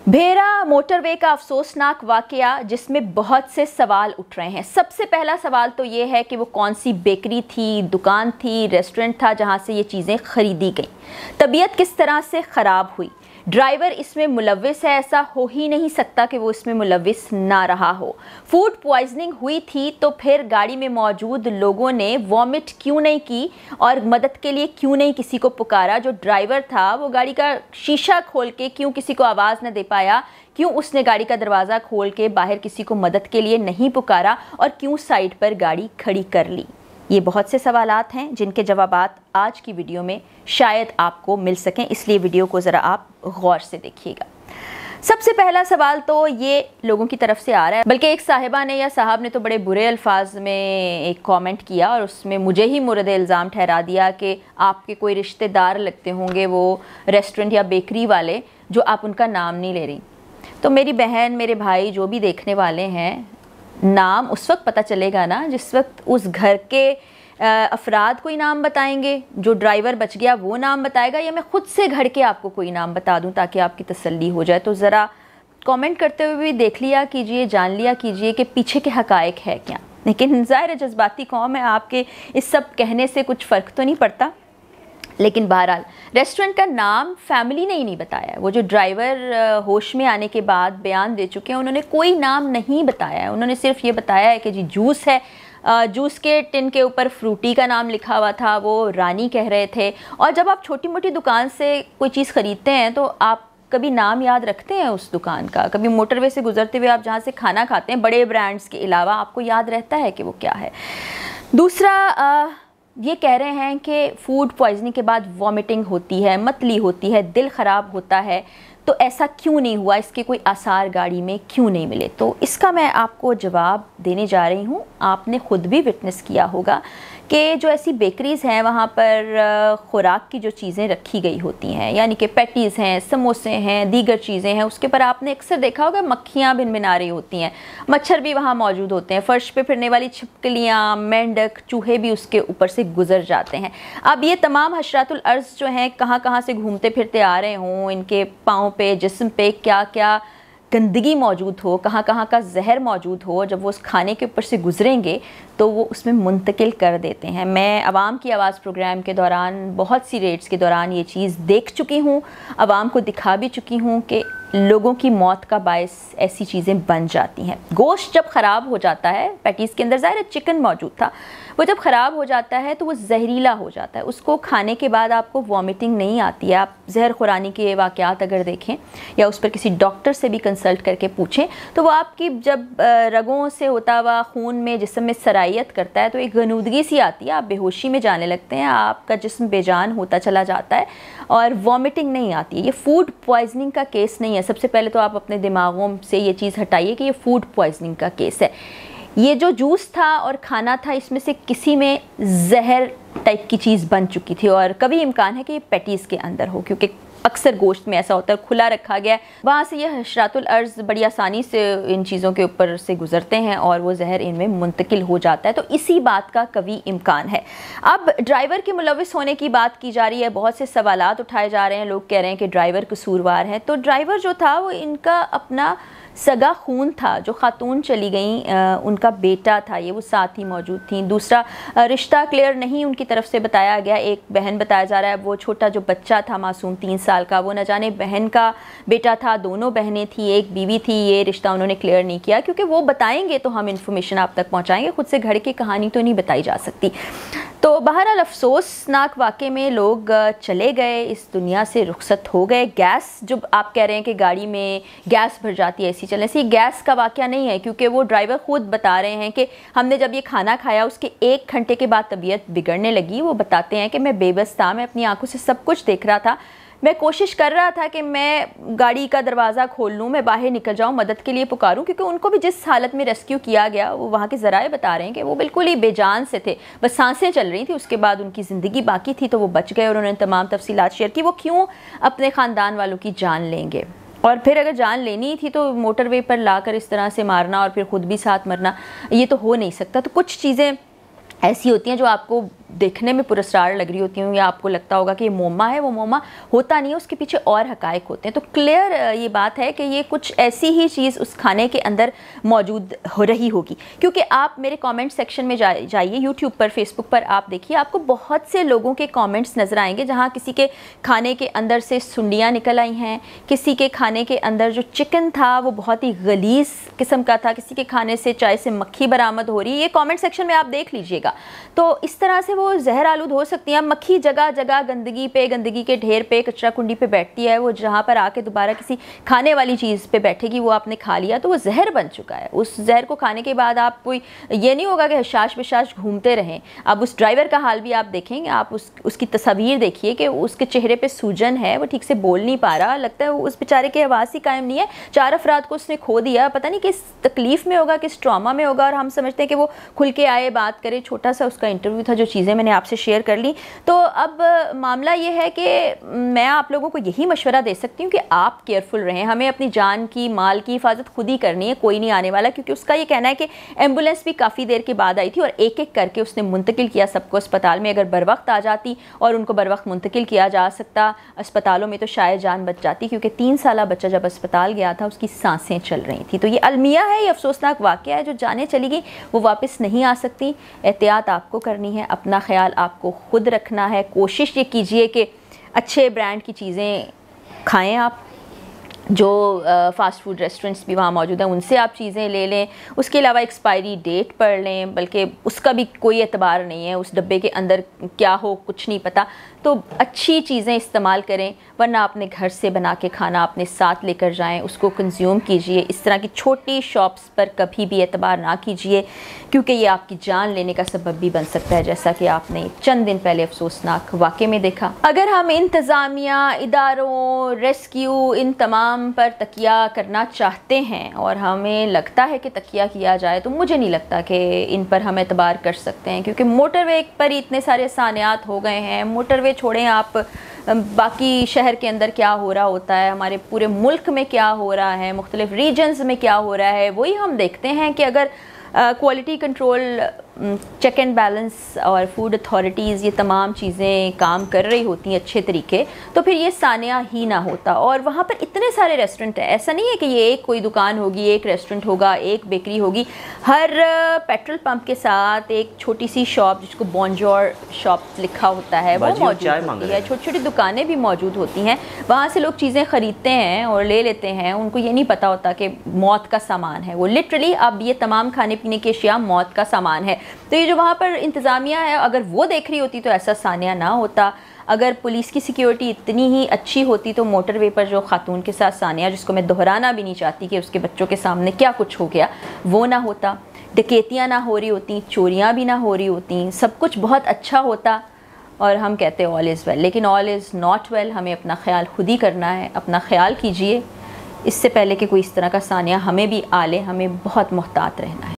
भेरा motorway का अफसोसनाक वाकया जिसमें बहुत से सवाल उठ रहे हैं। सबसे पहला सवाल तो ये है कि वो कौन सी बेकरी थी, दुकान थी, रेस्टोरेंट था जहां से ये चीज़ें खरीदी गई। तबीयत किस तरह से ख़राब हुई। ड्राइवर इसमें मुलव्विस है, ऐसा हो ही नहीं सकता कि वो इसमें मुलव्विस ना रहा हो। फूड पॉइजनिंग हुई थी तो फिर गाड़ी में मौजूद लोगों ने वॉमिट क्यों नहीं की और मदद के लिए क्यों नहीं किसी को पुकारा। जो ड्राइवर था वो गाड़ी का शीशा खोल के क्यों किसी को आवाज़ न दे पाया, क्यों उसने गाड़ी का दरवाज़ा खोल के बाहर किसी को मदद के लिए नहीं पुकारा और क्यों साइड पर गाड़ी खड़ी कर ली। ये बहुत से सवालात हैं जिनके जवाबात आज की वीडियो में शायद आपको मिल सकें, इसलिए वीडियो को ज़रा आप गौर से देखिएगा। सबसे पहला सवाल तो ये लोगों की तरफ से आ रहा है, बल्कि एक साहिबा ने या साहब ने तो बड़े बुरे अल्फाज में एक कमेंट किया और उसमें मुझे ही मुर्द इल्ज़ाम ठहरा दिया कि आपके कोई रिश्तेदार लगते होंगे वो रेस्टोरेंट या बेकरी वाले, जो आप उनका नाम नहीं ले रही। तो मेरी बहन, मेरे भाई, जो भी देखने वाले हैं, नाम उस वक्त पता चलेगा ना जिस वक्त उस घर के अफराद कोई नाम बताएंगे। जो ड्राइवर बच गया वो नाम बताएगा या मैं ख़ुद से घर के आपको कोई नाम बता दूं ताकि आपकी तसल्ली हो जाए। तो ज़रा कमेंट करते हुए भी देख लिया कीजिए, जान लिया कीजिए कि पीछे के हक़ाइक़ है क्या। लेकिन ज़ाहिर जज्बाती कौम है, आपके इस सब कहने से कुछ फ़र्क तो नहीं पड़ता। लेकिन बहरहाल रेस्टोरेंट का नाम फैमिली ने ही नहीं बताया। वो जो ड्राइवर होश में आने के बाद बयान दे चुके हैं, उन्होंने कोई नाम नहीं बताया है। उन्होंने सिर्फ ये बताया है कि जी जूस है, जूस के टिन के ऊपर फ्रूटी का नाम लिखा हुआ था, वो रानी कह रहे थे। और जब आप छोटी मोटी दुकान से कोई चीज़ ख़रीदते हैं तो आप कभी नाम याद रखते हैं उस दुकान का। कभी मोटरवे से गुजरते हुए आप जहाँ से खाना खाते हैं, बड़े ब्रांड्स के अलावा आपको याद रहता है कि वो क्या है। दूसरा, ये कह रहे हैं कि फूड पॉइजनिंग के बाद वॉमिटिंग होती है, मतली होती है, दिल ख़राब होता है, तो ऐसा क्यों नहीं हुआ, इसके कोई आसार गाड़ी में क्यों नहीं मिले। तो इसका मैं आपको जवाब देने जा रही हूँ। आपने ख़ुद भी विटनेस किया होगा कि जो ऐसी बेकरीज़ हैं वहाँ पर ख़ुराक की जो चीज़ें रखी गई होती हैं, यानी कि पैटीज़ हैं, समोसे हैं, दीगर चीज़ें हैं, उसके पर आपने अक्सर देखा होगा मक्खियाँ भिनभिना रही होती हैं, मच्छर भी वहाँ मौजूद होते हैं, फ़र्श पे फिरने वाली छिपकलियाँ, मेंढक, चूहे भी उसके ऊपर से गुजर जाते हैं। अब ये तमाम हशरातुल अर्ज़ जो हैं कहाँ कहाँ से घूमते फिरते आ रहे हों, इनके पाँव पे, जिस्म पे क्या क्या गंदगी मौजूद हो, कहाँ कहाँ का जहर मौजूद हो, जब वो उस खाने के ऊपर से गुजरेंगे तो वो उसमें मुंतकिल कर देते हैं। मैं आवाम की आवाज़ प्रोग्राम के दौरान बहुत सी रेट्स के दौरान ये चीज़ देख चुकी हूँ, आवाम को दिखा भी चुकी हूँ कि लोगों की मौत का बायस ऐसी चीज़ें बन जाती हैं। गोश्त जब ख़राब हो जाता है, पैटीज़ के अंदर ज़ाहिर चिकन मौजूद था, वो जब ख़राब हो जाता है तो वो जहरीला हो जाता है। उसको खाने के बाद आपको वॉमिटिंग नहीं आती है। आप जहर खुरानी के वाक़यात अगर देखें या उस पर किसी डॉक्टर से भी कंसल्ट करके पूछें तो वो आपकी जब रगों से होता हुआ खून में जिस्म में सरायत करता है तो एक गनूदगी सी आती है, आप बेहोशी में जाने लगते हैं, आपका जिस्म बेजान होता चला जाता है और वॉमिटिंग नहीं आती है। ये फूड पॉइजनिंग का केस नहीं है। सबसे पहले तो आप अपने दिमागों से ये चीज़ हटाइए कि ये फूड पॉइजनिंग का केस है। ये जो जूस था और खाना था, इसमें से किसी में जहर टाइप की चीज़ बन चुकी थी और कभी इम्कान है कि ये पैटीज़ के अंदर हो, क्योंकि अक्सर गोश्त में ऐसा होता है, खुला रखा गया है, वहाँ से ये हशरातुल अर्ज़ बड़ी आसानी से इन चीज़ों के ऊपर से गुजरते हैं और वो जहर इनमें मुंतकिल हो जाता है। तो इसी बात का कभी इम्कान है। अब ड्राइवर के मुलव्विस होने की बात की जा रही है, बहुत से सवालात उठाए जा रहे हैं, लोग कह रहे हैं कि ड्राइवर कसूरवार है। तो ड्राइवर जो था वो इनका अपना सगा खून था। जो खातून चली गई उनका बेटा था, ये वो साथ ही मौजूद थी। दूसरा, रिश्ता क्लियर नहीं उनकी तरफ से बताया गया। एक बहन बताया जा रहा है, वो छोटा जो बच्चा था मासूम 3 साल का, वो न जाने बहन का बेटा था, दोनों बहनें थी, एक बीवी थी। ये रिश्ता उन्होंने क्लियर नहीं किया क्योंकि वो बताएंगे तो हम इन्फॉर्मेशन आप तक पहुँचाएँगे, खुद से घर की कहानी तो नहीं बताई जा सकती। तो बहरहाल अफसोसनाक वाक़े में लोग चले गए, इस दुनिया से रुखसत हो गए। गैस, जो आप कह रहे हैं कि गाड़ी में गैस भर जाती है ऐसी चलने से, गैस का वाक़या नहीं है, क्योंकि वो ड्राइवर ख़ुद बता रहे हैं कि हमने जब ये खाना खाया उसके 1 घंटे के बाद तबीयत बिगड़ने लगी। वो बताते हैं कि मैं बेबस था, मैं अपनी आंखों से सब कुछ देख रहा था, मैं कोशिश कर रहा था कि मैं गाड़ी का दरवाज़ा खोल लूँ, मैं बाहर निकल जाऊँ, मदद के लिए पुकारूँ, क्योंकि उनको भी जिस हालत में रेस्क्यू किया गया, वो वहाँ के ज़राए बता रहे हैं कि वो बिल्कुल ही बेजान से थे, बस सांसें चल रही थी, उसके बाद उनकी ज़िंदगी बाकी थी, तो वो बच गए और उन्होंने तमाम तफसीलात शेयर की। वो क्यों अपने ख़ानदान वालों की जान लेंगे, और फिर अगर जान लेनी थी तो मोटरवे पर लाकर इस तरह से मारना और फिर ख़ुद भी साथ मरना, ये तो हो नहीं सकता। तो कुछ चीज़ें ऐसी होती हैं जो आपको देखने में पुरस्कार लग रही होती हूँ या आपको लगता होगा कि ये मोमा है, वो मोमा होता नहीं है, उसके पीछे और हकायक होते हैं। तो क्लियर ये बात है कि ये कुछ ऐसी ही चीज़ उस खाने के अंदर मौजूद हो रही होगी, क्योंकि आप मेरे कमेंट सेक्शन में जाइए, यूट्यूब पर, फेसबुक पर आप देखिए, आपको बहुत से लोगों के कमेंट्स नज़र आएंगे जहाँ किसी के खाने के अंदर से सुंडियाँ निकल आई हैं, किसी के खाने के अंदर जो चिकन था वो बहुत ही गलीज़ किस्म का था, किसी के खाने से चाय से मक्खी बरामद हो रही है। ये कमेंट सेक्शन में आप देख लीजिएगा। तो इस तरह से वो जहर आलूद हो सकती हैं। मक्खी जगह जगह गंदगी पे, गंदगी के ढेर पे, कचरा कुंडी पे बैठती है, वो जहाँ पर आके दोबारा किसी खाने वाली चीज़ पे बैठेगी, वो आपने खा लिया तो वो जहर बन चुका है। उस जहर को खाने के बाद आप कोई ये नहीं होगा कि हशाश बशाश घूमते रहें। अब उस ड्राइवर का हाल भी आप देखेंगे, आप उसकी तस्वीर देखिए कि उसके चेहरे पे सूजन है, वो ठीक से बोल नहीं पा रहा, लगता है उस बेचारे के आवाज़ ही कायम नहीं है। 4 अफराद को उसने खो दिया, पता नहीं किस तकलीफ़ में होगा, किस ट्रॉमा में होगा, और हम समझते हैं कि वो खुल के आए, बात करे। छोटा सा उसका इंटरव्यू था, जो चीज़ें मैंने आपसे शेयर कर ली। तो अब मामला ये है कि मैं आप लोगों को यही मशवरा दे सकती हूँ कि आप केयरफुल रहें। हमें अपनी जान की, माल की हिफाजत खुद ही करनी है, कोई नहीं आने वाला। क्योंकि उसका ये कहना है कि एम्बुलेंस भी काफ़ी देर के बाद आई थी और एक एक करके उसने मुंतकिल किया सबको अस्पताल में। अगर बर वक्त आ जाती और उनको बर वक्त मुंतकिल किया जा सकता अस्पतालों में तो शायद जान बच जाती, क्योंकि 3 साल बच्चा जब अस्पताल गया था उसकी सांसें चल रही थी। तो ये अलमिया है, ये अफसोसनाक वाक़या है। जो जाने चली गई वो वापस नहीं आ सकती। एहतियात आपको करनी है, अपना ख्याल आपको खुद रखना है। कोशिश ये कीजिए कि अच्छे ब्रांड की चीज़ें खाएं आप। जो फ़ास्ट फूड रेस्टोरेंट्स भी वहाँ मौजूद हैं उनसे आप चीज़ें ले लें। उसके अलावा एक्सपायरी डेट पढ़ लें, बल्कि उसका भी कोई एतबार नहीं है, उस डब्बे के अंदर क्या हो कुछ नहीं पता। तो अच्छी चीज़ें इस्तेमाल करें, वरना अपने घर से बना के खाना अपने साथ लेकर जाएं, उसको कंज्यूम कीजिए। इस तरह की छोटी शॉप्स पर कभी भी एतबार ना कीजिए, क्योंकि ये आपकी जान लेने का सबब भी बन सकता है, जैसा कि आपने चंद दिन पहले अफसोसनाक वाक़े में देखा। अगर हम इंतज़ामिया, इदारों, रेस्क्यू, इन तमाम पर तकिया करना चाहते हैं और हमें लगता है कि तकिया किया जाए, तो मुझे नहीं लगता कि इन पर हम एतबार कर सकते हैं, क्योंकि मोटरवे पर इतने सारे सानियात हो गए हैं। मोटरवे छोड़ें आप, बाकी शहर के अंदर क्या हो रहा होता है, हमारे पूरे मुल्क में क्या हो रहा है, मुख्तलिफ रीजन्स में क्या हो रहा है, वही हम देखते हैं कि अगर quality control, check and balance और फूड अथॉरिटीज़ ये तमाम चीज़ें काम कर रही होती हैं अच्छे तरीके, तो फिर ये सानिया ही ना होता। और वहाँ पर इतने सारे रेस्टोरेंट हैं, ऐसा नहीं है कि ये एक कोई दुकान होगी, एक रेस्टोरेंट होगा, एक बेकरी होगी। हर पेट्रोल पंप के साथ एक छोटी सी शॉप जिसको बॉन्जोर शॉप लिखा होता है वो मौजूद होती है। छोटी छोटी दुकानें भी मौजूद होती हैं, वहाँ से लोग चीज़ें ख़रीदते हैं और ले लेते हैं। उनको ये नहीं पता होता कि मौत का सामान है वो। लिटरली अब ये तमाम खाने पीने की अशिया मौत का सामान है। तो ये जो वहाँ पर इंतज़ामिया है, अगर वो देख रही होती तो ऐसा सानिया ना होता। अगर पुलिस की सिक्योरिटी इतनी ही अच्छी होती तो मोटरवे पर जो खातून के साथ सानिया, जिसको मैं दोहराना भी नहीं चाहती कि उसके बच्चों के सामने क्या कुछ हो गया, वो ना होता। डकैतियाँ ना हो रही होती, चोरियाँ भी ना हो रही होती, सब कुछ बहुत अच्छा होता। और हम कहते हैं ऑल इज़ वेल, लेकिन ऑल इज़ नॉट वेल। हमें अपना ख्याल खुद ही करना है। अपना ख्याल कीजिए, इससे पहले कि कोई इस तरह का सानिया हमें भी आ ले, हमें बहुत मोहतात रहना है।